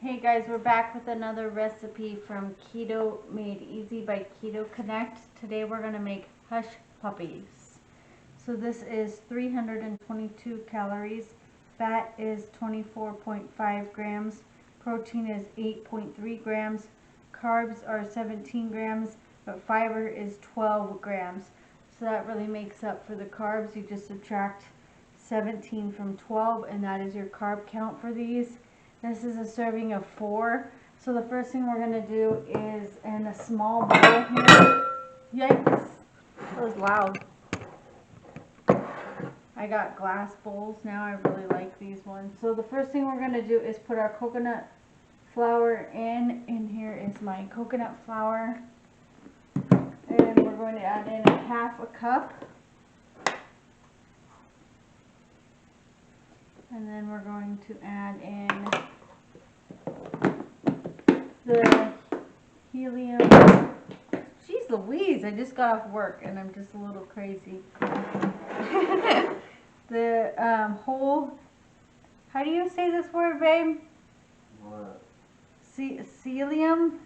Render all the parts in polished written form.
Hey guys, we're back with another recipe from Keto Made Easy by Keto Connect. Today we're going to make hush puppies. So this is 322 calories, fat is 24.5 grams, protein is 8.3 grams, carbs are 17 grams, but fiber is 12 grams. So that really makes up for the carbs. You just subtract 17 from 12 and that is your carb count for these. This is a serving of 4. So the first thing we're going to do is in a small bowl here. Yikes, that was loud. I got glass bowls now. I really like these ones. So the first thing we're going to do is put our coconut flour in. And here is my coconut flour. And we're going to add in 1/2 cup. And then we're going to add in the helium. Jeez Louise, I just got off work and I'm just a little crazy. The whole, how do you say this word, babe? What? Psyllium?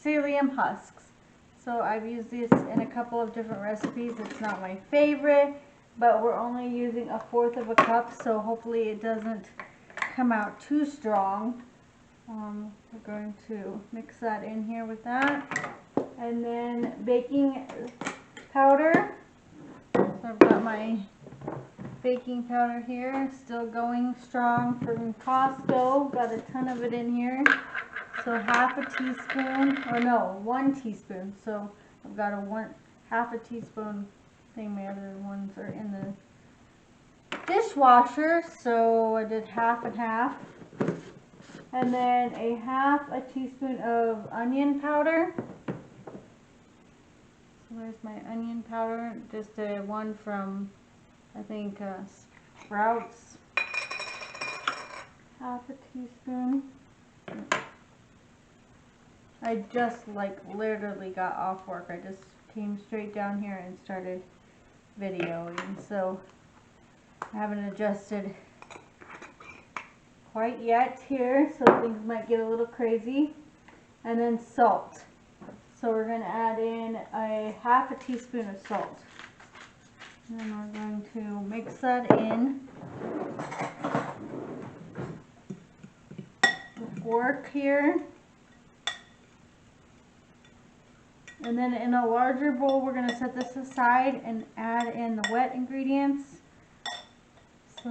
Psyllium husks. So I've used this in a couple of different recipes. It's not my favorite, but we're only using 1/4 cup, so hopefully it doesn't come out too strong. We're going to mix that in here with that. And then baking powder. So I've got my baking powder here, still going strong from Costco. Got a ton of it in here. So 1/2 teaspoon, or no, 1 teaspoon. So I've got a 1/2 teaspoon thing. My other ones are in the dishwasher, so I did 1/2 and 1/2. And then 1/2 teaspoon of onion powder. So there's my onion powder, just a one from, I think, Sprouts. 1/2 teaspoon. I just literally got off work. I just came straight down here and started videoing, so I haven't adjusted quite yet here, so things might get a little crazy. And then salt. So we're going to add in 1/2 teaspoon of salt. And then we're going to mix that in. The fork here. And then in a larger bowl, we're going to set this aside and add in the wet ingredients. So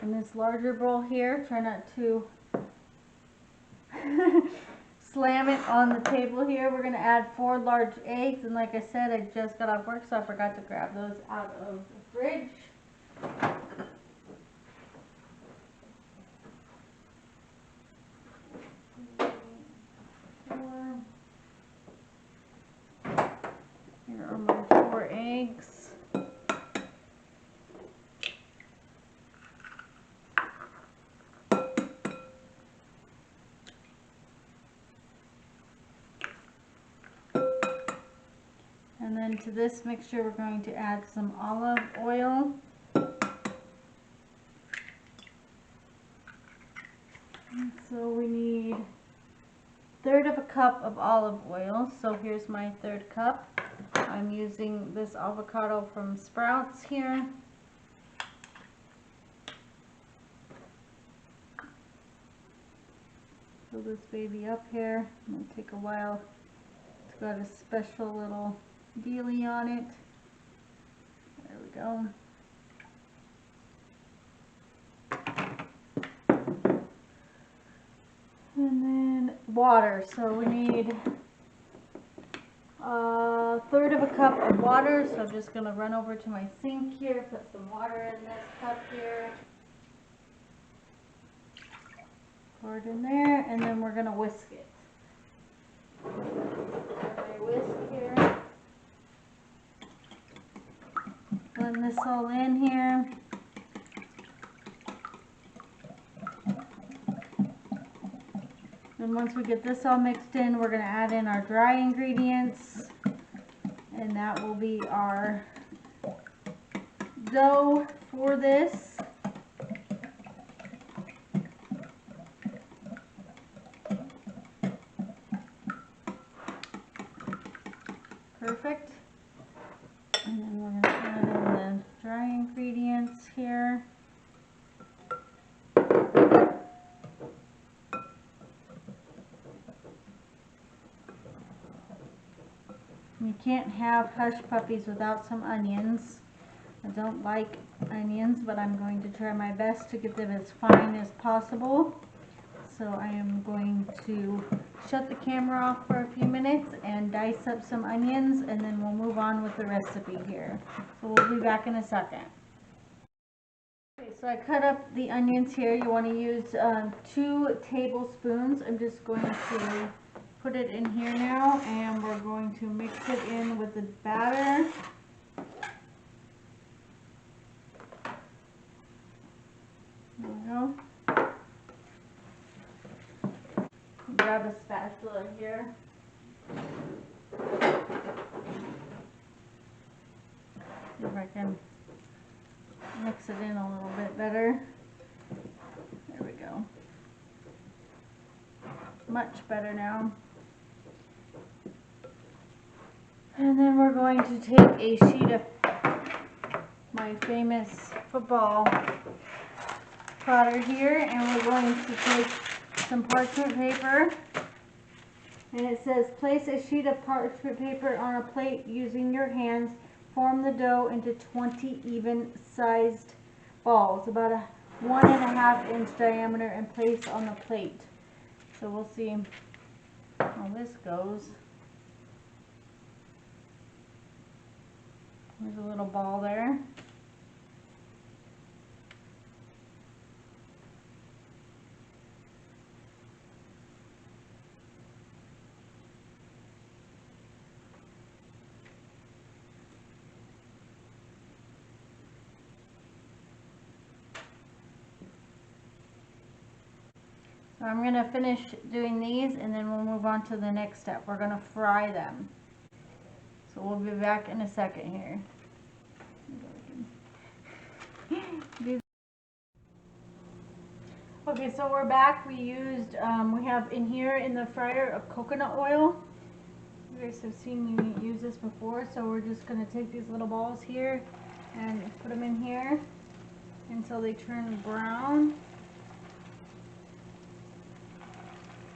in this larger bowl here, try not to slam it on the table here. We're going to add 4 large eggs, and like I said, I just got off work, so I forgot to grab those out of the fridge. Here are my 4 eggs. And then to this mixture, we're going to add some olive oil. And so we need 1/3 cup of olive oil. So here's my 1/3 cup. I'm using this avocado from Sprouts here. Fill this baby up here. It's going to take a while. It's got a special little dealie on it. There we go. And then water. So we need 1/3 cup of water. So I'm just going to run over to my sink here, put some water in this cup here. Pour it in there, and then we're going to whisk it. Whisk here. Blend this all in here. And once we get this all mixed in, we're going to add in our dry ingredients. And that will be our dough for this. can't have hush puppies without some onions. I don't like onions, but I'm going to try my best to get them as fine as possible. So I am going to shut the camera off for a few minutes and dice up some onions, and then we'll move on with the recipe here. So we'll be back in a second. Okay, so I cut up the onions here. You want to use 2 tablespoons. I'm just going to put it in here now, and we're going to mix it in with the batter. There we go. Grab a spatula here. See if I can mix it in a little bit better. There we go. Much better now. And then we're going to take a sheet of my famous football plotter here, and we're going to take some parchment paper, and it says place a sheet of parchment paper on a plate using your hands. Form the dough into 20 even sized balls about a 1.5 inch diameter and place on the plate. So we'll see how this goes. There's a little ball there. So I'm going to finish doing these, and then we'll move on to the next step. We're going to fry them. So we'll be back in a second here. Okay, so we're back. We used, we have in here in the fryer a coconut oil. You guys have seen me use this before, so we're just going to take these little balls here and put them in here until they turn brown.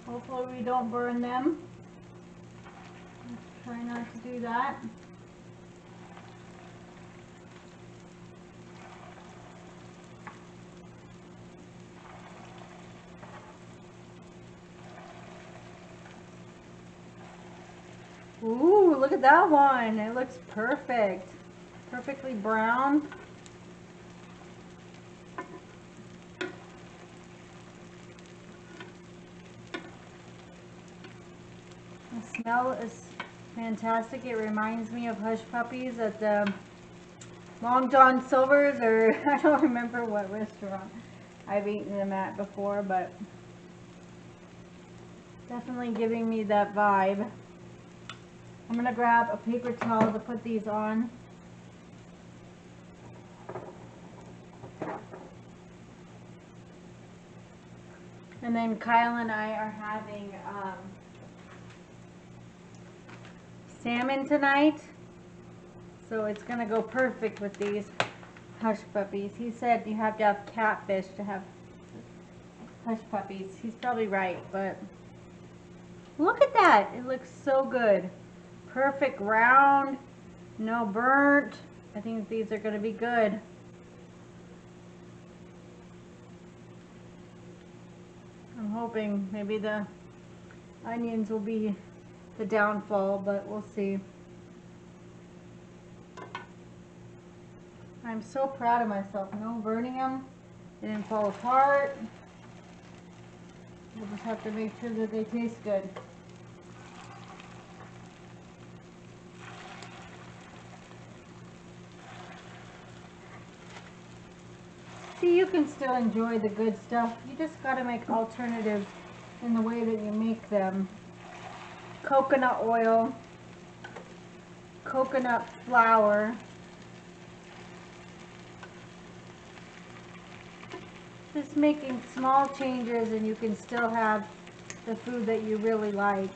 Hopefully we don't burn them. Let's try not to do that. Ooh, look at that one. It looks perfect. Perfectly brown. The smell is fantastic. It reminds me of hush puppies at the Long John Silver's, or I don't remember what restaurant I've eaten them at before, but definitely giving me that vibe. I'm going to grab a paper towel to put these on. And then Kyle and I are having salmon tonight. So it's going to go perfect with these hush puppies. He said you have to have catfish to have hush puppies. He's probably right, but look at that. It looks so good. Perfect round, no burnt. I think these are going to be good. I'm hoping maybe the onions will be the downfall, but we'll see. I'm so proud of myself. No burning them. They didn't fall apart. We'll just have to make sure that they taste good. See, you can still enjoy the good stuff. You just got to make alternatives in the way that you make them. Coconut oil, coconut flour, just making small changes, and you can still have the food that you really like.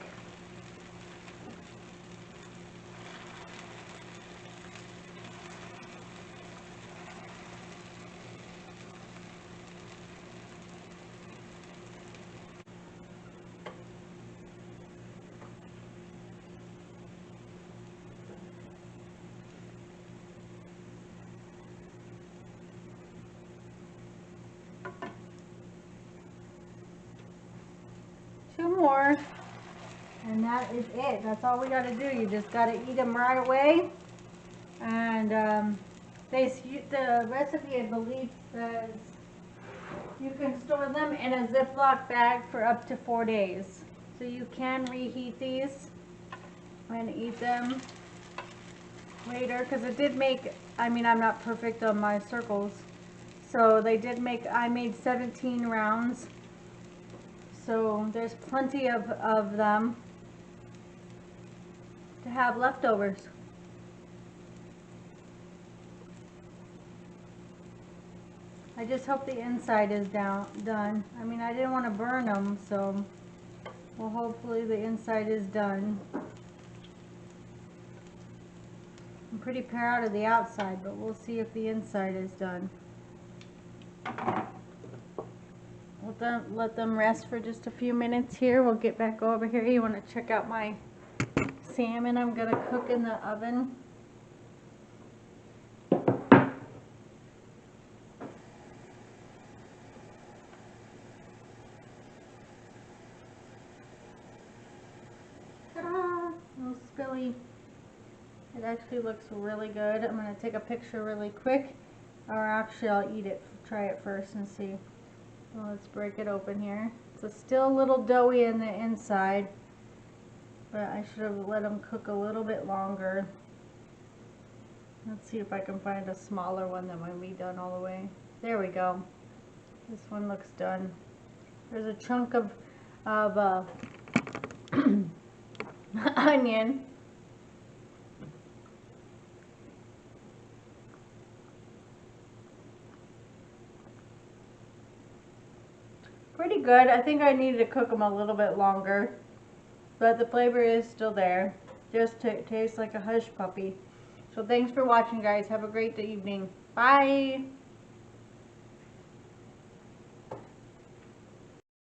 more. And that is it. That's all we got to do. You just got to eat them right away. And the recipe, I believe, says you can store them in a Ziploc bag for up to 4 days. So you can reheat these and eat them later. Because it did make, I mean, I'm not perfect on my circles. So they did make, I made 17 rounds. So there's plenty of them to have leftovers. I just hope the inside is done. I mean, I didn't want to burn them, so well, hopefully the inside is done. I'm pretty proud of the outside, but we'll see if the inside is done. Let them rest for just a few minutes here. We'll get back over here. You want to check out my salmon I'm going to cook in the oven. Ta-da! No spilly. It actually looks really good. I'm going to take a picture really quick. Or actually I'll eat it. Try it first and see. Well, let's break it open here. It's still a little doughy in the inside, but I should have let them cook a little bit longer. Let's see if I can find a smaller one that might be done all the way. There we go. This one looks done. There's a chunk of onion. Pretty good. I think I needed to cook them a little bit longer, but the flavor is still there. Just tastes like a hush puppy. So thanks for watching, guys. Have a great evening. Bye.